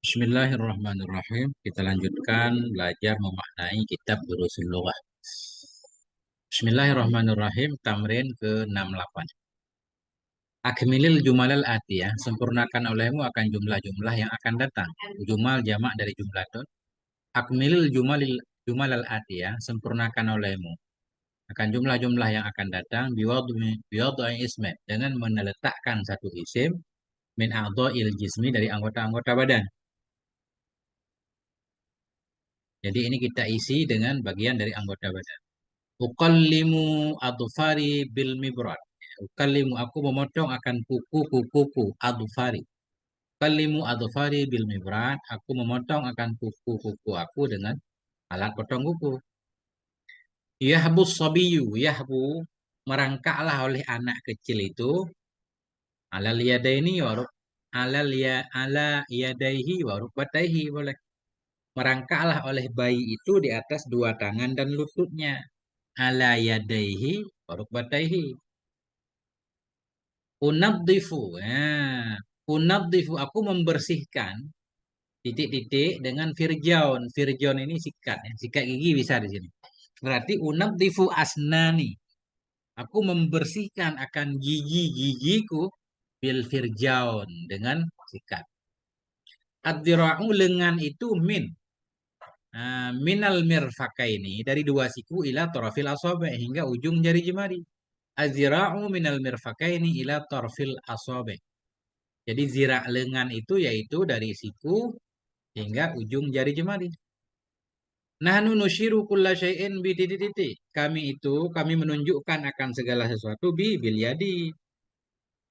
Bismillahirrahmanirrahim. Kita lanjutkan belajar memaknai kitab Durusul Lughah. Bismillahirrahmanirrahim. Tamrin ke-68. Akmilil jumalal atiyah. Sempurnakan olehmu akan jumlah-jumlah yang akan datang. Jumal jamak dari jumlatun. Akmilil jumalal atiyah. Sempurnakan olehmu akan jumlah-jumlah yang akan datang. Biwadhi ismi. Dengan meletakkan satu isim. Min a'dha'il jismi dari anggota-anggota badan. Jadi ini kita isi dengan bagian dari anggota badan. Ukallimu adufari bil mibrad. Ukallimu aku memotong akan kuku-kukuku adufari. Ukallimu adufari bil mibrad. Aku memotong akan kuku-kuku aku dengan alat potong kuku. Yahbu sabiyu. Yahbu merangkaklah oleh anak kecil itu. Alal yadaini waruk. Ala yadaihi waruk bataihi boleh. Merangkaklah oleh bayi itu di atas dua tangan dan lututnya. Ala yadaihi waruk bataihi. Unaddifu. Ya. Unaddifu. Aku membersihkan titik-titik dengan firjaun. Firjaun ini sikat. Ya. Sikat gigi bisa di sini. Berarti unaddifu asnani. Aku membersihkan akan gigi-gigiku bil firjaun dengan sikat. Ad-dira'u lengan itu min. Minal mirfakaini dari dua siku ila torafil asabi hingga ujung jari jemari. Az-zira'u minal mirfakaini ila torfil asabi. Jadi zira lengan itu yaitu dari siku hingga ujung jari jemari. Nahnu nusyiru kulla syai'in bi titik-titik. Kami menunjukkan akan segala sesuatu bil yadi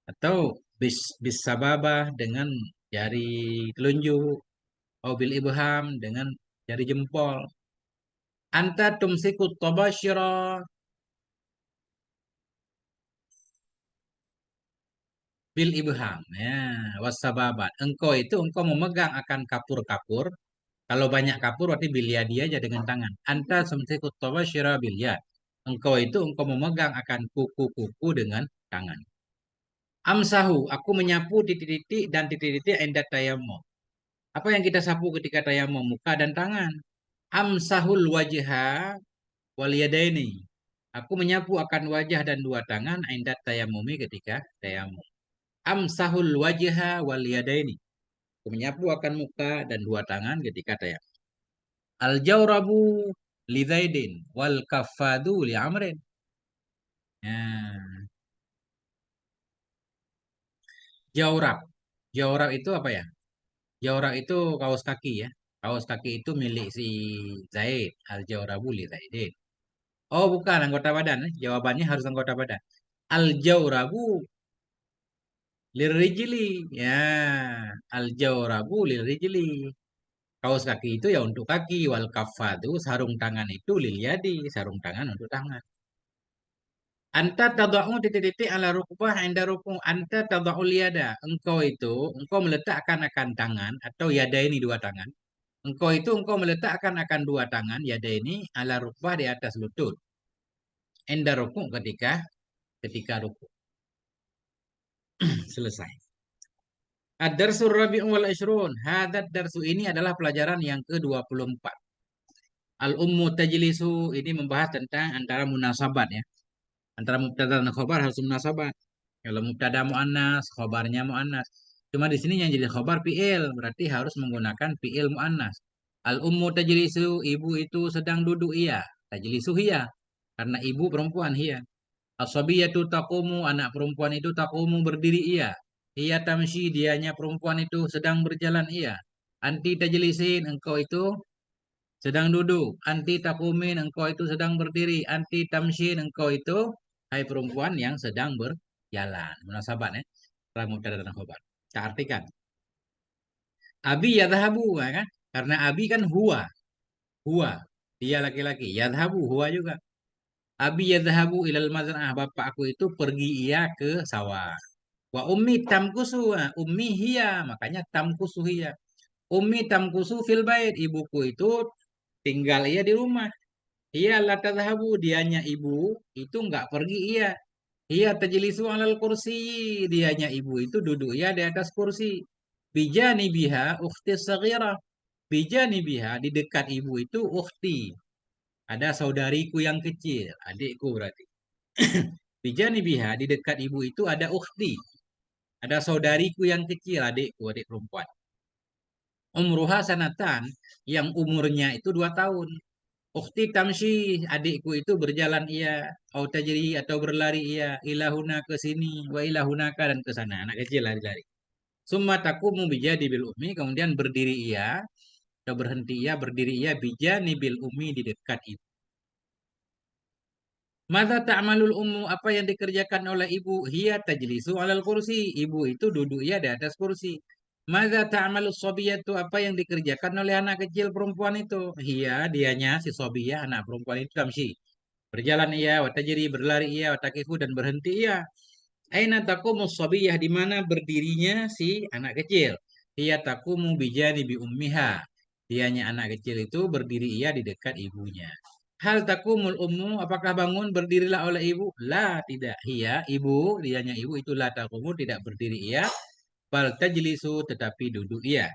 atau bis sababah dengan jari telunjuk atau bil ibham dengan jari jempol. Anta tumsikut tabashira bil ibham. Ya, wasababat. Engkau memegang akan kapur-kapur. Kalau banyak kapur berarti bilyadi aja dengan tangan. Anta sumsikut tabashira bilyad. Engkau memegang akan kuku-kuku dengan tangan. Amsahu, aku menyapu titik-titik dan titik-titik endat tayammum. Apa yang kita sapu ketika tayammum? Muka dan tangan. Amsahul wajha wal yadaini. Aku menyapu akan wajah dan dua tangan endat tayammumi ketika tayammum. Amsahul wajha wal yadaini. Aku menyapu akan muka dan dua tangan ketika tayammum. Al jawrabu li Zaidin wal kafadu li Amrin. Ya, jawrab. Jawrab itu apa ya? Jawrab itu kaos kaki ya. Kaos kaki itu milik si Zaid. Al jawrabu li Zaidin. Oh, bukan anggota badan. Jawabannya harus anggota badan. Al jawrabu lirijli. Ya, al jawrabu lirijli. Kaos kaki itu ya untuk kaki. Wal kafadu sarung tangan itu lil yadi. Sarung tangan untuk tangan. Anta tadau titik-titik ala rukbah inda rukun. Anta tadau yada. Engkau meletakkan akan tangan atau yada ini dua tangan. Engkau meletakkan akan dua tangan yada ini ala rukbah di atas lutut. Inda rukun ketika rukun. Selesai. Ad-darsul rabi'u wal ishrun. Hadad darsu ini adalah pelajaran yang ke-24. Al-ummu tajlisu ini membahas tentang antara munasabat ya. Antara mubtada dan khobar harus munasabat. Kalau mubtada muannas, khobarnya muannas. Cuma di sini yang jadi khobar fi'il, berarti harus menggunakan fi'il muannas. Al-ummu tajlisu, ibu itu sedang duduk iya. Tajlisu hiya, karena ibu perempuan hiya. As-sabiyatu taqumu, anak perempuan itu taqumu berdiri iya. Iya tamshi, dianya perempuan itu sedang berjalan iya. Anti tajlisin, engkau itu sedang duduk. Anti taqumin, engkau itu sedang berdiri. Anti tamshin, engkau itu hai perempuan yang sedang berjalan. Munasabat ya. Setelah mubtada dan khobar. Kita artikan. Abi yadhabu, ya kan? Karena abi kan huwa. Huwa. Dia laki-laki. Yadhabu, huwa juga. Abi yadhabu ilal mazra'ah. Bapak aku itu pergi ia ke sawah. Wa ummi tamkusu. Ummi hiya. Makanya tamkusu hiya. Ummi tamkusu fil bait. Ibuku itu tinggal ia di rumah. Iya la tadhabu. Dianya ibu itu enggak pergi ia. Iya tajlisu alal kursi. Dianya ibu itu duduk ia di atas kursi. Bijani biha ukhti saghirah. Bijani biha di dekat ibu itu ukhti. Ada saudariku yang kecil, adikku berarti. Bijani biha di dekat ibu itu ada ukhti. Ada saudariku yang kecil, adikku, adik perempuan. Umruha sanatan, yang umurnya itu 2 tahun. Ukhti tamshi, adikku itu berjalan ia, au tajri atau berlari ia, ilahuna ke sini, wa ilahunaka dan ke sana. Anak kecil lari-lari. Summa taqumu bijadi bil ummi, kemudian berdiri ia atau berhenti ia, berdiri ia bijani bil ummi di dekat ibu. Mata ta'malul ummu, apa yang dikerjakan oleh ibu? Hiya tajlisu alal kursi. Ibu itu duduk ia di atas kursi. Mata ta'malus sobiyatu, apa yang dikerjakan oleh anak kecil perempuan itu? Hiya, dianya si sobiyah, anak perempuan itu tamsi. Berjalan ia, watajiri, berlari ia, watakifu dan berhenti ia. Aina taqumu sabiyah, di mana berdirinya si anak kecil. Ia taqumu bijani bi ummiha. Dianya anak kecil itu berdiri ia di dekat ibunya. Hal takumul ummu, apakah bangun berdirilah oleh ibu? La, tidak. Ia, ibu, dianya ibu itu la takumu, tidak berdiri ia. Bal tajlisu, tetapi duduk ia.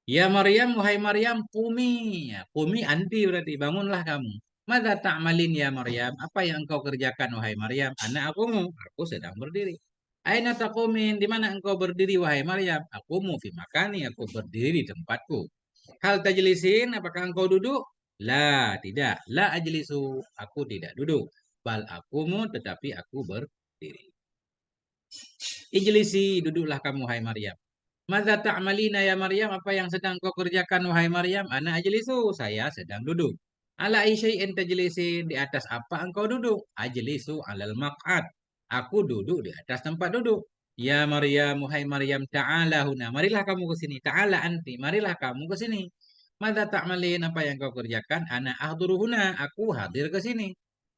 Ya Maryam, wahai Maryam, kumi. Ya, kumi anti berarti, bangunlah kamu. Mada ta'malin ya Maryam? Apa yang engkau kerjakan wahai Maryam? Anak aku sedang berdiri. Aina taqumin, di mana engkau berdiri wahai Maryam? Aqumu fi makani, aku berdiri di tempatku. Hal tajlisin, apakah engkau duduk? La, tidak. La ajlisu, aku tidak duduk. Bal akumu, tetapi aku berdiri. Ijlisi, duduklah kamu wahai Maryam. Madza ta'malina ya Maryam? Apa yang sedang kau kerjakan wahai Maryam? Ana ajlisu, saya sedang duduk. Ala isyai'in tajlisin, di atas apa engkau duduk? Ajlisu alal maq'ad. Aku duduk di atas tempat duduk. Ya Maryam, wahai Maryam, ta'ala huna. Marilah kamu ke sini. Ta'ala anti, marilah kamu ke sini. Madza ta'malin? Apa yang kau kerjakan? Ana ahduru huna. Aku hadir ke sini.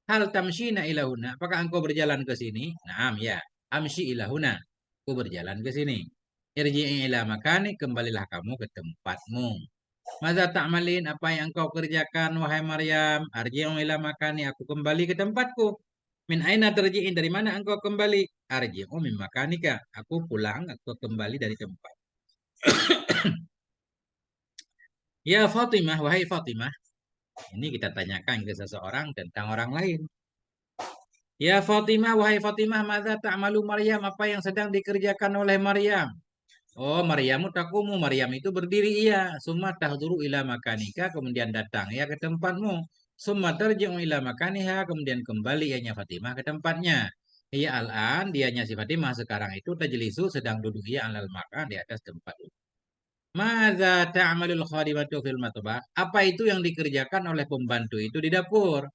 Hal tamshina ilahuna. Apakah engkau berjalan ke sini? Naam, ya. Amshi ilahuna. Aku berjalan ke sini. Irji'i ila makani, kembalilah kamu ke tempatmu. Maza ta'malin, apa yang kau kerjakan wahai Maryam? Arji'u ila makani, aku kembali ke tempatku. Min aina terji'in, dari mana engkau kembali? Arji'u min makanika, aku pulang, aku kembali dari tempat. Ya Fatimah, wahai Fatimah. Ini kita tanyakan ke seseorang tentang orang lain. Ya Fatimah, wahai Fatimah, maza ta'malu Maryam, apa yang sedang dikerjakan oleh Maryam? Oh, Maryamu takumu. Maryam itu berdiri ia. Summa tahduru ila makanika. Kemudian datang ia ke tempatmu. Summa tarji'u ila makaniha. Kemudian kembali ianya Fatimah ke tempatnya. Ia al-an. Dianya si Fatimah sekarang itu tajlisu sedang duduk ia alal makan di atas tempat. Madza ta'malul khadimatu fil matbah? Apa itu yang dikerjakan oleh pembantu itu di dapur?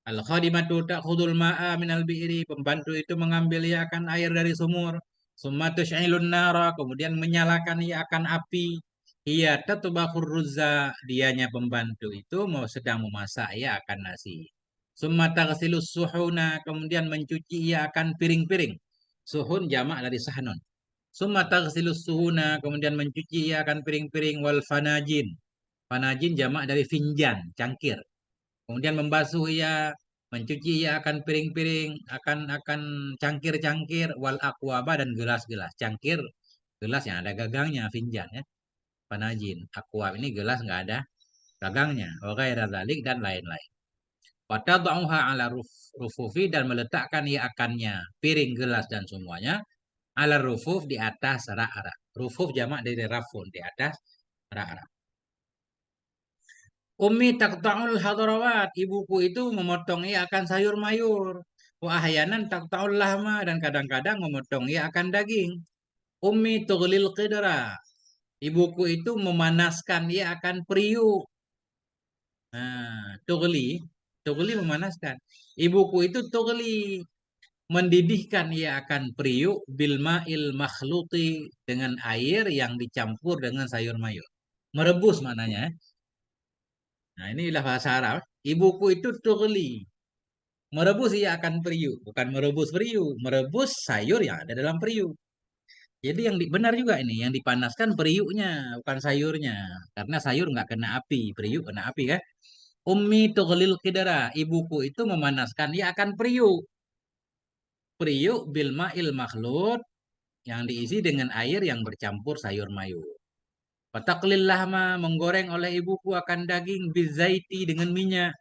Al-khadimatu ta'khudul ma'a minal bi'ri. Pembantu itu mengambil ia akan air dari sumur. Summa tush'ilun nara. Kemudian menyalakan ia akan api. Ia tatbakhur ruzza. Dianya pembantu itu mau sedang memasak ia akan nasi. Summa taghsilus suhuna. Kemudian mencuci ia akan piring-piring. Suhun jamak dari sahnun. Summa taghsilus suhuna. Kemudian mencuci ia akan piring-piring wal fanajin. Fanajin jamak dari finjan, cangkir. Kemudian membasuh ia, mencuci ia akan piring-piring, akan cangkir-cangkir, wal akwaba dan gelas-gelas. Cangkir, gelas yang ada gagangnya, finjan ya. Panajin, akwab ini gelas nggak ada gagangnya. Wa ghaira dzalik dan lain-lain. Watadauha ala rufufi dan meletakkan ia akannya, piring, gelas dan semuanya ala rufuf di atas rak-rak. Rufuf jamak dari rafun, di atas rak-rak. Umi taqta'ul hadrawat. Ibuku itu memotong ia akan sayur mayur. Wa ahyanan taqta'ul lahma. Dan kadang-kadang memotong ia akan daging. Umi tughlil qidra. Ibuku itu memanaskan ia akan periuk. Nah, tughli. Tughli memanaskan. Ibuku itu tughli. Mendidihkan ia akan periuk bilma'il makhluti. Dengan air yang dicampur dengan sayur mayur. Merebus maknanya. Nah, inilah bahasa Arab. Ibuku itu tughli. Merebus ia akan periuk, bukan merebus periuk, merebus sayur yang ada dalam periuk. Jadi yang benar juga ini, yang dipanaskan periuknya, bukan sayurnya. Karena sayur nggak kena api, periuk kena api kan? Ummi tughlil qidara, ibuku itu memanaskan ia akan periuk. Periuk bilma il makhlud, yang diisi dengan air yang bercampur sayur mayur. Wataklil lahma, menggoreng oleh ibuku akan daging bizaiti dengan minyak.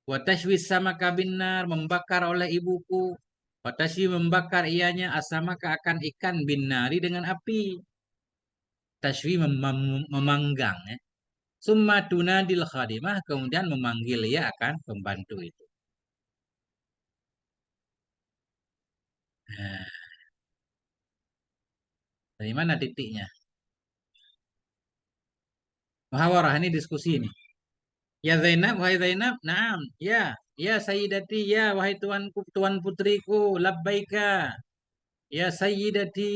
Watashwis sama kabinar, membakar oleh ibuku. Watashwi membakar ianya asamaka akan ikan binari dengan api. Tashwi memanggang ya. Summa tunadil khadimah, kemudian memanggil ia akan pembantu itu. Nah, dari mana titiknya? Muhawarah ini diskusi ini. Ya Zainab, wahai Zainab, naam, ya, ya Sayyidati, ya wahai tuanku, tuan putriku, labbaika, ya Sayyidati,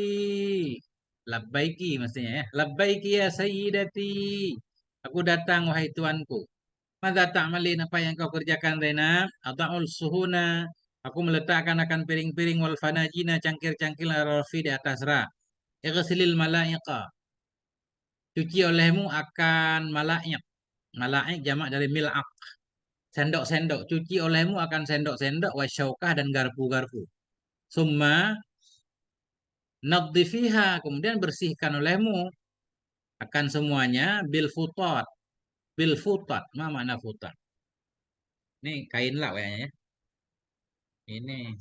labbaiki maksudnya ya, labbaiki ya Sayyidati, aku datang wahai tuanku. Mada ta'malin, apa yang kau kerjakan Zainab? Ata'ul suhuna, aku meletakkan akan piring-piring wal fanajina, cangkir-cangkir rafi di atas rak. Ighsilil malaika, cuci olehmu akan malaik. Malaik jamak dari mil'ak. Sendok-sendok, cuci olehmu akan sendok-sendok, wasyaukah dan garpu-garpu. Summa nadhifiha, kemudian bersihkan olehmu akan semuanya bil futat. Bil futat, ma makna futat? Ini kain lah kayaknya ya. Ini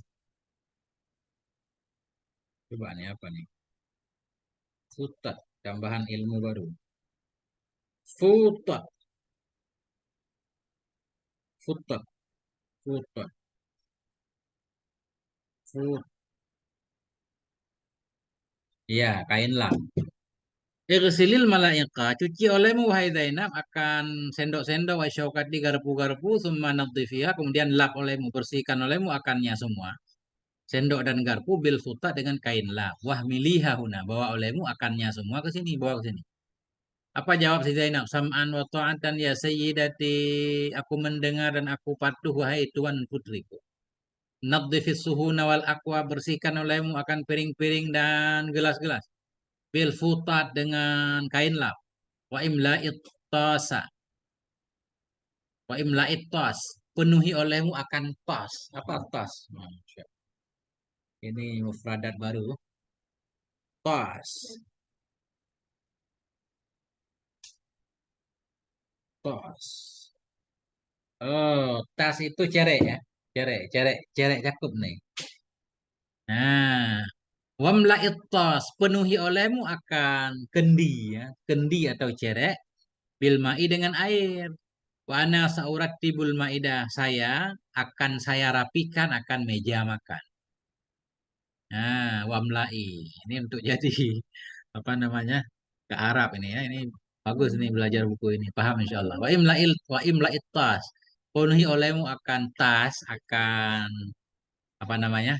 coba nih apa nih? Futat, tambahan ilmu baru. Futat, futat, futat, fut. Ya, kain lah. Irsilil malaika, cuci olehmu wahai Zainab akan sendok-sendok wa syaukati garpu-garpu summa nadhifiha, kemudian lap olehmu, bersihkan olehmu akannya semua. Sendok dan garpu bil futa dengan kain lap. Wah miliha huna, bawa olehmu akannya semua ke sini, bawa ke sini. Apa jawab si Zainab? Sam'an wa ta'atan ya sayyidati, aku mendengar dan aku patuh wahai tuan putriku. Nadhifis suhuna wal aqua, bersihkan olehmu akan piring-piring dan gelas-gelas. Bil futat dengan kain lap. Wa imla'it tasa. Wa imla'it tas. Penuhi olehmu akan tas. Apa tas? Ini mufradat baru. Tas. Tas. Oh, tas itu cerek ya. Cerek, cerek, cerek cakep nih. Nah, wamla'it tas. Penuhi olehmu akan kendi ya. Kendi atau cerek. Bilma'i dengan air. Wa ana sauratibul maidah. Saya rapikan akan meja makan. Nah, wamla'i. Ini untuk jadi apa namanya? Ke Arab ini ya. Ini bagus nih belajar buku ini. Paham insyaallah. Wa imla'it tas. Penuhi olehmu akan tas, akan apa namanya?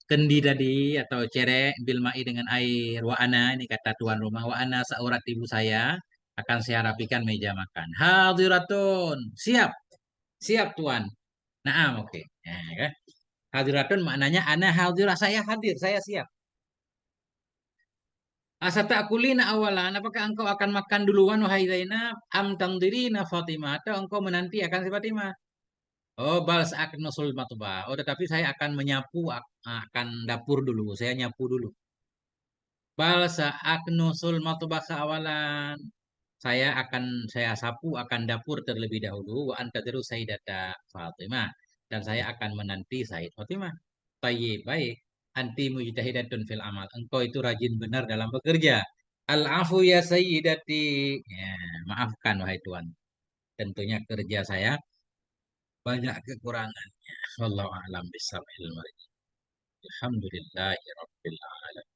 Kendi tadi atau cerek bilma'i dengan air. Wa ana ini kata tuan rumah. Wa ana saurat ibu saya akan saya rapikan meja makan. Hadiratun. Siap. Siap tuan. Naam, oke. Nah, kan? Hadiratun maknanya ana hadirah, saya hadir, saya siap. Asata'kulina awalan, apakah engkau akan makan duluan wahai Zainab? Am tangdirina Fatimah, atau engkau menanti akan si Fatimah? Oh, bal nusul matubah. Oh, tetapi saya akan menyapu akan dapur dulu. Saya nyapu dulu. Bal nusul matubah awalan. Saya sapu akan dapur terlebih dahulu. Wa anta terus Sayyidata Fatimah. Dan saya akan menanti Sayyid Fatimah. Baik, baik. Anti mujtahidatun fil amal. Engkau itu rajin benar dalam bekerja. Al-afu ya sayyidati. Ya, maafkan wahai tuan. Tentunya kerja saya banyak kekurangannya. Wallahu a'lam bishawab. Alhamdulillahirabbil alamin.